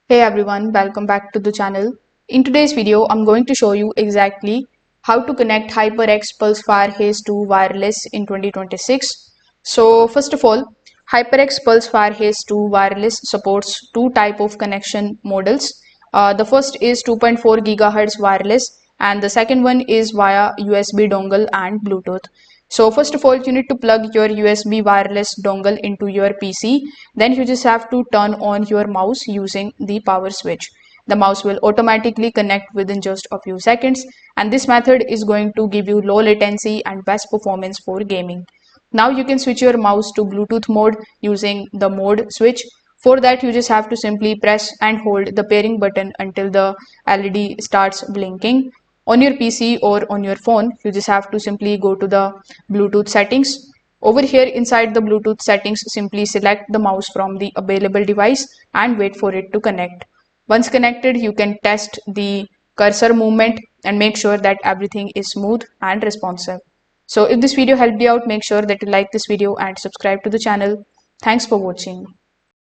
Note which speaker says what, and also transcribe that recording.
Speaker 1: Hey everyone, welcome back to the channel. In today's video, I'm going to show you exactly how to connect HyperX Pulsefire Haste to wireless in 2026. So first of all, HyperX Pulsefire Haste to wireless supports two type of connection models. The first is 2.4 GHz wireless and the second one is via USB dongle and Bluetooth. So first of all, you need to plug your USB wireless dongle into your PC. Then you just have to turn on your mouse using the power switch. The mouse will automatically connect within just a few seconds, and this method is going to give you low latency and best performance for gaming. Now you can switch your mouse to Bluetooth mode using the mode switch. For that, you just have to simply press and hold the pairing button until the LED starts blinking. On your PC or on your phone, you just have to simply go to the Bluetooth settings. Over here inside the Bluetooth settings, simply select the mouse from the available device and wait for it to connect. Once connected, you can test the cursor movement and make sure that everything is smooth and responsive. So if this video helped you out, make sure that you like this video and subscribe to the channel. Thanks for watching.